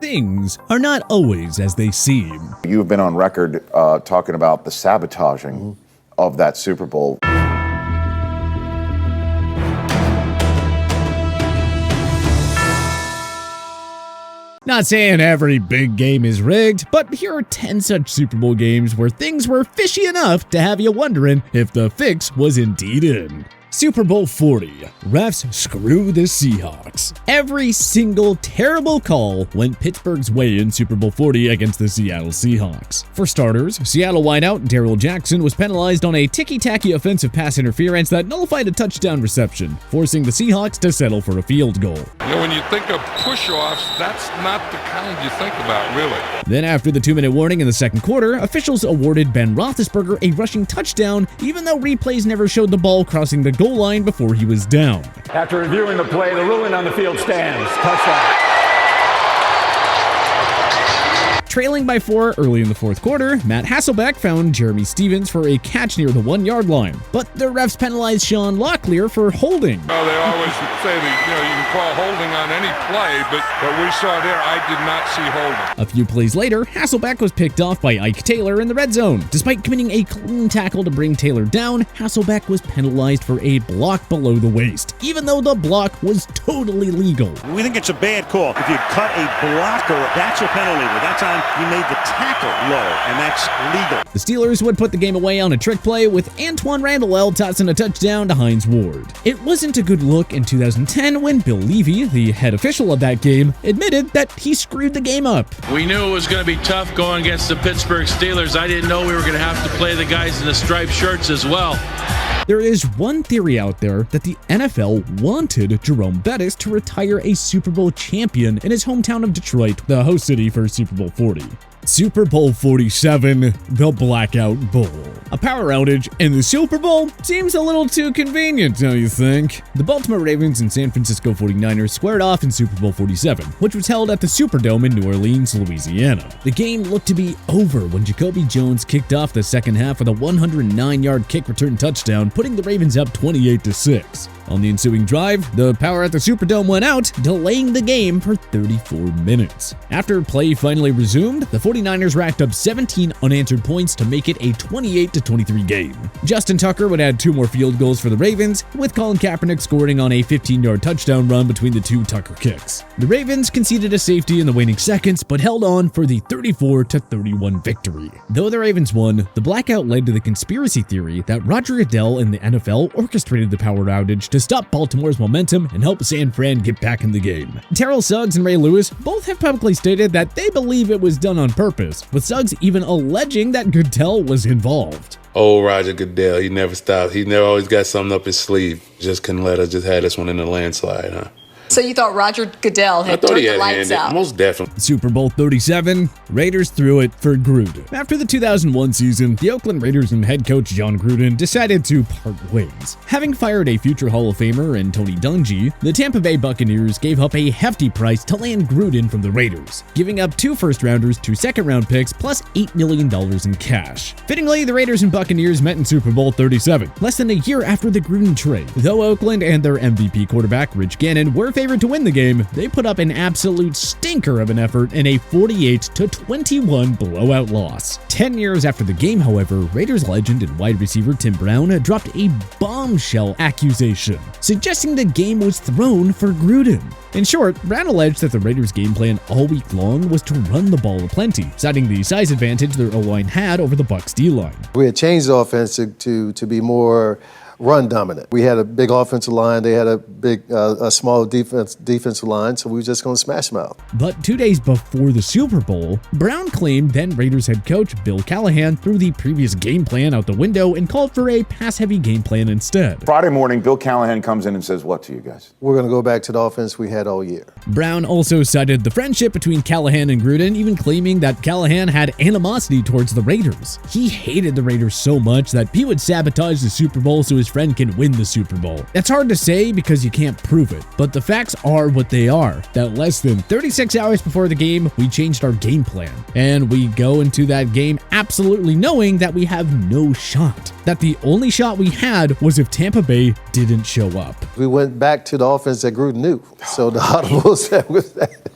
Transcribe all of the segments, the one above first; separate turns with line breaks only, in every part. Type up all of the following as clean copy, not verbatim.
Things are not always as they seem.
You've been on record talking about the sabotaging of that Super Bowl.
Not saying every big game is rigged, but here are 10 such Super Bowl games where things were fishy enough to have you wondering if the fix was indeed in. Super Bowl 40. Refs screw the Seahawks. Every single terrible call went Pittsburgh's way in Super Bowl 40 against the Seattle Seahawks. For starters, Seattle wideout Darrell Jackson was penalized on a ticky-tacky offensive pass interference that nullified a touchdown reception, forcing the Seahawks to settle for a field goal.
You know, when you think of push-offs, that's not the kind you think about, really.
Then after the 2-minute warning in the second quarter, officials awarded Ben Roethlisberger a rushing touchdown, even though replays never showed the ball crossing the goal line before he was down.
After reviewing the play, the ruling on the field stands. Touchdown.
Trailing by 4 early in the fourth quarter, Matt Hasselbeck found Jeremy Stevens for a catch near the 1-yard line, but the refs penalized Sean Locklear for holding.
Oh, they always say that, you can call holding on any play, but what we saw there, I did not see holding.
A few plays later, Hasselbeck was picked off by Ike Taylor in the red zone. Despite committing a clean tackle to bring Taylor down, Hasselbeck was penalized for a block below the waist, even though the block was totally legal.
We think it's a bad call. If you cut a blocker, that's a penalty. But that time, you made the tackle low, and that's legal.
The Steelers would put the game away on a trick play with Antoine Randall tossing a touchdown to Hines Ward. It wasn't a good look in 2010 when Bill Levy, the head official of that game, admitted that he screwed the game up.
We knew it was going to be tough going against the Pittsburgh Steelers. I didn't know we were going to have to play the guys in the striped shirts as well.
There is one theory out there that the NFL wanted Jerome Bettis to retire a Super Bowl champion in his hometown of Detroit, the host city for Super Bowl 40. Super Bowl 47, the Blackout Bowl. A power outage in the Super Bowl seems a little too convenient, don't you think? The Baltimore Ravens and San Francisco 49ers squared off in Super Bowl 47, which was held at the Superdome in New Orleans, Louisiana. The game looked to be over when Jacoby Jones kicked off the second half with a 109-yard kick return touchdown, putting the Ravens up 28-6. On the ensuing drive, the power at the Superdome went out, delaying the game for 34 minutes. After play finally resumed, the 49ers racked up 17 unanswered points to make it a 28-23 game. Justin Tucker would add 2 more field goals for the Ravens, with Colin Kaepernick scoring on a 15-yard touchdown run between the 2 Tucker kicks. The Ravens conceded a safety in the waning seconds, but held on for the 34-31 victory. Though the Ravens won, the blackout led to the conspiracy theory that Roger Goodell and the NFL orchestrated the power outage to stop Baltimore's momentum and help San Fran get back in the game. Terrell Suggs and Ray Lewis both have publicly stated that they believe it was done on purpose, with Suggs even alleging that Goodell was involved.
Oh, Roger Goodell, he never stopped. He never always got something up his sleeve. Just couldn't let us, just had us one in the landslide, huh?
So you thought Roger Goodell had turned the lights out?
Most definitely.
Super Bowl 37, Raiders threw it for Gruden. After the 2001 season, the Oakland Raiders and head coach John Gruden decided to part ways. Having fired a future Hall of Famer in Tony Dungy, the Tampa Bay Buccaneers gave up a hefty price to land Gruden from the Raiders, giving up 2 first-rounders, 2 second-round picks, plus $8 million in cash. Fittingly, the Raiders and Buccaneers met in Super Bowl 37, less than a year after the Gruden trade. Though Oakland and their MVP quarterback Rich Gannon were favored to win the game, they put up an absolute stinker of an effort in a 48-21 blowout loss. 10 years after the game, however, Raiders legend and wide receiver Tim Brown dropped a bombshell accusation, suggesting the game was thrown for Gruden. In short, Brown alleged that the Raiders' game plan all week long was to run the ball aplenty, citing the size advantage their O-line had over the Bucs' D-line.
We had changed the offense to be more run dominant. We had a big offensive line. They had a small defensive line, so we were just going to smash them out.
But 2 days before the Super Bowl, Brown claimed then Raiders head coach Bill Callahan threw the previous game plan out the window and called for a pass-heavy game plan instead.
Friday morning, Bill Callahan comes in and says what to you guys?
We're going to go back to the offense we had all year.
Brown also cited the friendship between Callahan and Gruden, even claiming that Callahan had animosity towards the Raiders. He hated the Raiders so much that he would sabotage the Super Bowl so his friend can win the Super Bowl. That's hard to say because you can't prove it, but the facts are what they are, that less than 36 hours before the game, we changed our game plan, and we go into that game absolutely knowing that we have no shot. That the only shot we had was if Tampa Bay didn't show up.
We went back to the offense that Gruden knew, so the audible said with that.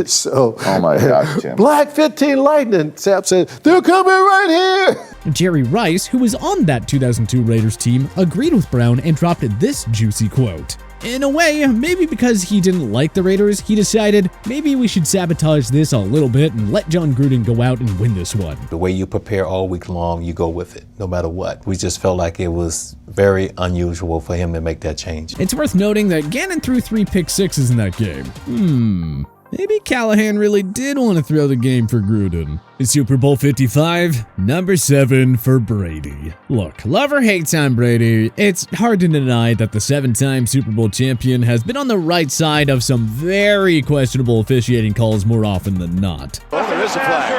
So,
oh my gosh, Jim.
Black 15 Lightning. Sapp said, they're coming right here.
Jerry Rice, who was on that 2002 Raiders team, agreed with Brown and dropped this juicy quote. In a way, maybe because he didn't like the Raiders, he decided maybe we should sabotage this a little bit and let John Gruden go out and win this one.
The way you prepare all week long, you go with it, no matter what. We just felt like it was very unusual for him to make that change.
It's worth noting that Gannon threw 3 pick sixes in that game. Maybe Callahan really did want to throw the game for Gruden. Super Bowl 55, number 7 for Brady. Look, love or hate Tom Brady, it's hard to deny that the 7-time Super Bowl champion has been on the right side of some very questionable officiating calls more often than not.
Oh, there is a flag.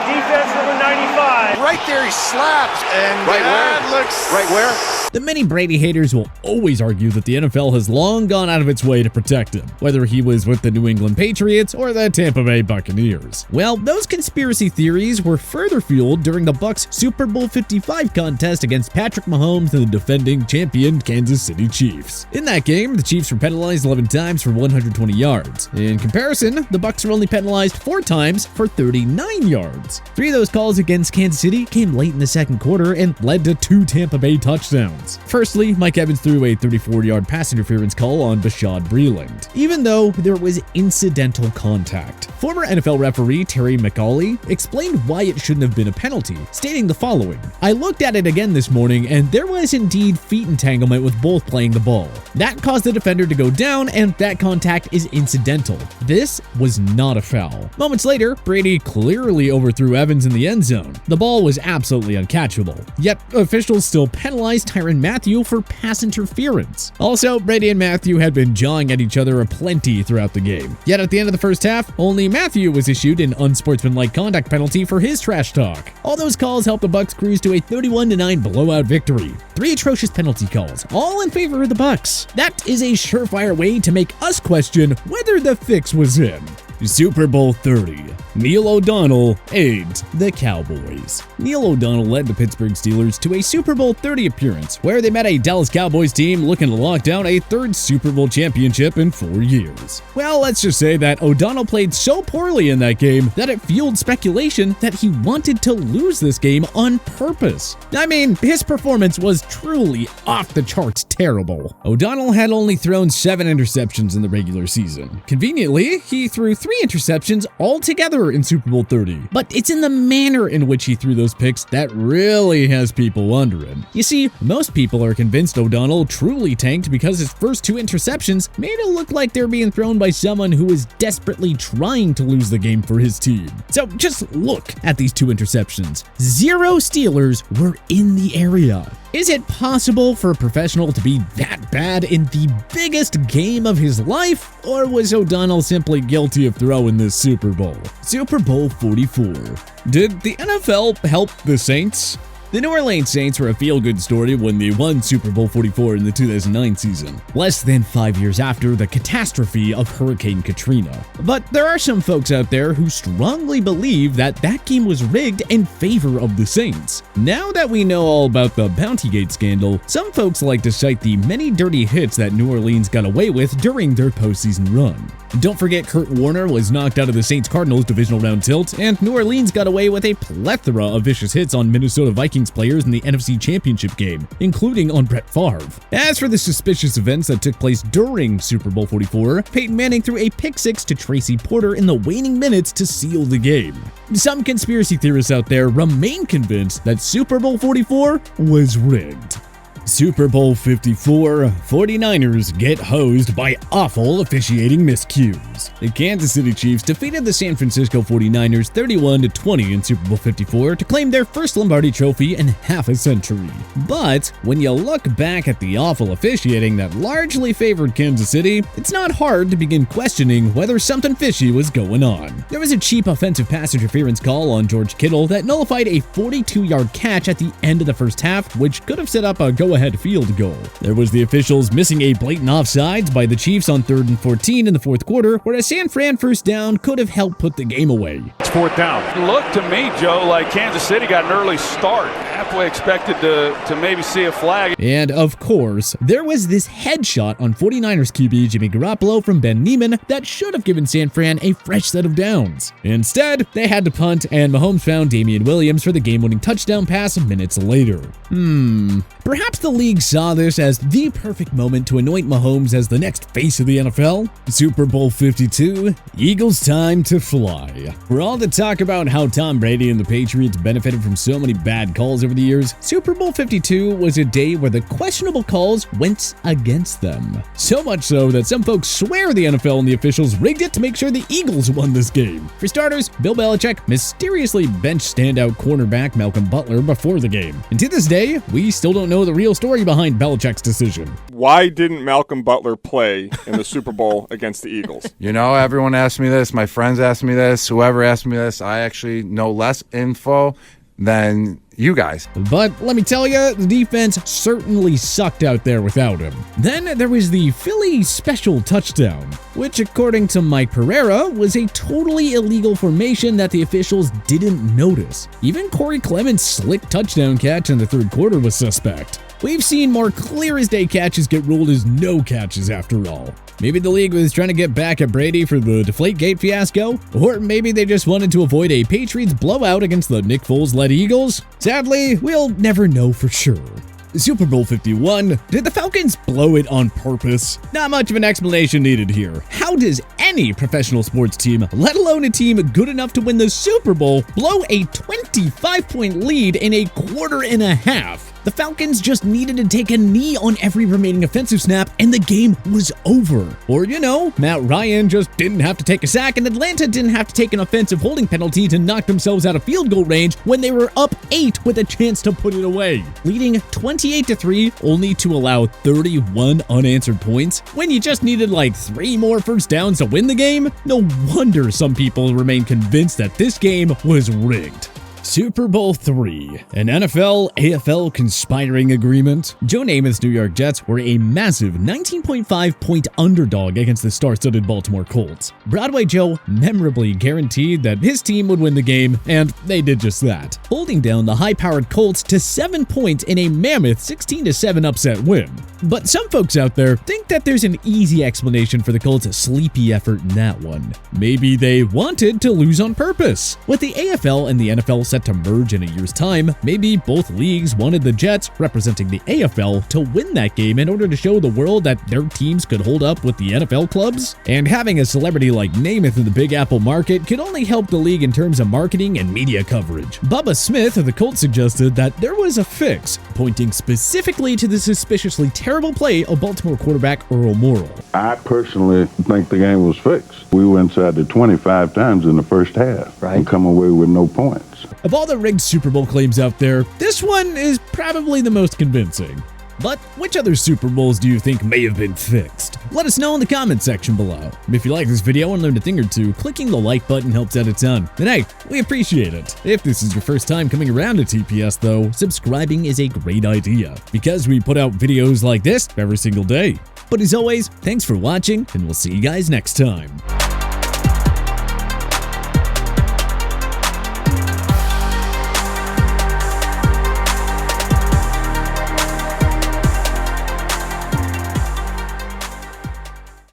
Defense number 95.
Right there, he slaps, and that looks... Right where?
The many Brady haters will always argue that the NFL has long gone out of its way to protect him, whether he was with the New England Patriots or the Tampa Bay Buccaneers. Well, those conspiracy theories were further fueled during the Bucs' Super Bowl 55 contest against Patrick Mahomes and the defending champion Kansas City Chiefs. In that game, the Chiefs were penalized 11 times for 120 yards. In comparison, the Bucs were only penalized 4 times for 39 yards. 3 of those calls against Kansas City came late in the second quarter and led to 2 Tampa Bay touchdowns. Firstly, Mike Evans threw a 34-yard pass interference call on Bashaud Breeland, even though there was incidental contact. Former NFL referee Terry McAuley explained why it shouldn't have been a penalty, stating the following: "I looked at it again this morning and there was indeed feet entanglement with both playing the ball. That caused the defender to go down and that contact is incidental. This was not a foul." Moments later, Brady clearly overthrew Evans in the end zone. The ball was absolutely uncatchable, yet officials still penalized Tyrann Mathieu for pass interference. Also, Brady and Mathieu had been jawing at each other aplenty throughout the game. Yet at the end of the first half, only Mathieu was issued an unsportsmanlike conduct penalty for his trash talk. All those calls helped the Bucs cruise to a 31-9 blowout victory. 3 atrocious penalty calls, all in favor of the Bucs. That is a surefire way to make us question whether the fix was in. Super Bowl 30. Neil O'Donnell aids the Cowboys. Neil O'Donnell led the Pittsburgh Steelers to a Super Bowl 30 appearance, where they met a Dallas Cowboys team looking to lock down a 3rd Super Bowl championship in 4 years. Well, let's just say that O'Donnell played so poorly in that game that it fueled speculation that he wanted to lose this game on purpose. I mean, his performance was truly off the charts terrible. O'Donnell had only thrown 7 interceptions in the regular season. Conveniently, he threw 3 interceptions altogether in Super Bowl 30. But it's in the manner in which he threw those picks that really has people wondering. You see, most people are convinced O'Donnell truly tanked because his first 2 interceptions made it look like they're being thrown by someone who was desperately trying to lose the game for his team. So just look at these 2 interceptions. 0 Steelers were in the area. Is it possible for a professional to be that bad in the biggest game of his life? Or was O'Donnell simply guilty of throwing this Super Bowl? Super Bowl 44. Did the NFL help the Saints? The New Orleans Saints were a feel-good story when they won Super Bowl 44 in the 2009 season, less than 5 years after the catastrophe of Hurricane Katrina. But there are some folks out there who strongly believe that that game was rigged in favor of the Saints. Now that we know all about the Bountygate scandal, some folks like to cite the many dirty hits that New Orleans got away with during their postseason run. Don't forget Kurt Warner was knocked out of the Saints-Cardinals divisional round tilt, and New Orleans got away with a plethora of vicious hits on Minnesota Vikings players in the NFC Championship game, including on Brett Favre. As for the suspicious events that took place during Super Bowl 44, Peyton Manning threw a pick 6 to Tracy Porter in the waning minutes to seal the game. Some conspiracy theorists out there remain convinced that Super Bowl 44 was rigged. Super Bowl 54, 49ers get hosed by awful officiating miscues. The Kansas City Chiefs defeated the San Francisco 49ers 31-20 in Super Bowl 54 to claim their first Lombardi trophy in half a century. But when you look back at the awful officiating that largely favored Kansas City, it's not hard to begin questioning whether something fishy was going on. There was a cheap offensive pass interference call on George Kittle that nullified a 42-yard catch at the end of the first half, which could have set up a go-ahead field goal. There was the officials missing a blatant offsides by the Chiefs on 3rd and 14 in the fourth quarter, where a San Fran first down could have helped put the game away.
It's 4th down.
Looked to me, Joe, like Kansas City got an early start. Halfway expected to maybe see a flag.
And of course, there was this headshot on 49ers QB Jimmy Garoppolo from Ben Neiman that should have given San Fran a fresh set of downs. Instead, they had to punt, and Mahomes found Damian Williams for the game-winning touchdown pass minutes later. Perhaps the league saw this as the perfect moment to anoint Mahomes as the next face of the NFL. Super Bowl 52, Eagles time to fly. For all the talk about how Tom Brady and the Patriots benefited from so many bad calls over the years, Super Bowl 52 was a day where the questionable calls went against them. So much so that some folks swear the NFL and the officials rigged it to make sure the Eagles won this game. For starters, Bill Belichick mysteriously benched standout cornerback Malcolm Butler before the game. And to this day, we still don't know the real story behind Belichick's decision.
Why didn't Malcolm Butler play in the Super Bowl against the Eagles?
You know, everyone asked me this. My friends asked me this. Whoever asked me this, I actually know less info than you guys.
But let me tell you, the defense certainly sucked out there without him. Then there was the Philly special touchdown, which according to Mike Pereira was a totally illegal formation that the officials didn't notice. Even Corey Clement's slick touchdown catch in the third quarter was suspect. We've seen more clear-as-day catches get ruled as no catches after all. Maybe the league was trying to get back at Brady for the Deflategate fiasco, or maybe they just wanted to avoid a Patriots blowout against the Nick Foles-led Eagles. Sadly, we'll never know for sure. Super Bowl 51, did the Falcons blow it on purpose? Not much of an explanation needed here. How does any professional sports team, let alone a team good enough to win the Super Bowl, blow a 25-point lead in a quarter and a half? The Falcons just needed to take a knee on every remaining offensive snap and the game was over. Or, you know, Matt Ryan just didn't have to take a sack and Atlanta didn't have to take an offensive holding penalty to knock themselves out of field goal range when they were up 8 with a chance to put it away, leading 28-3 only to allow 31 unanswered points when you just needed like 3 more first downs to win the game. No wonder some people remain convinced that this game was rigged. Super Bowl 3, an NFL-AFL conspiring agreement. Joe Namath's New York Jets were a massive 19.5-point underdog against the star-studded Baltimore Colts. Broadway Joe memorably guaranteed that his team would win the game, and they did just that, holding down the high-powered Colts to 7 points in a mammoth 16-7 upset win. But some folks out there think that there's an easy explanation for the Colts' sleepy effort in that one. Maybe they wanted to lose on purpose. With the AFL and the NFL set to merge in a year's time, maybe both leagues wanted the Jets, representing the AFL, to win that game in order to show the world that their teams could hold up with the NFL clubs. And having a celebrity like Namath in the Big Apple market could only help the league in terms of marketing and media coverage. Bubba Smith of the Colts suggested that there was a fix, pointing specifically to the suspiciously terrible play of Baltimore quarterback Earl Morrall.
I personally think the game was fixed. We were inside the 25 times in the first half and come away with no points.
Of all the rigged Super Bowl claims out there, this one is probably the most convincing. But which other Super Bowls do you think may have been fixed? Let us know in the comment section below. If you like this video and learned a thing or two, clicking the like button helps out a ton. And hey, we appreciate it. If this is your first time coming around to TPS though, subscribing is a great idea, because we put out videos like this every single day. But as always, thanks for watching, and we'll see you guys next time.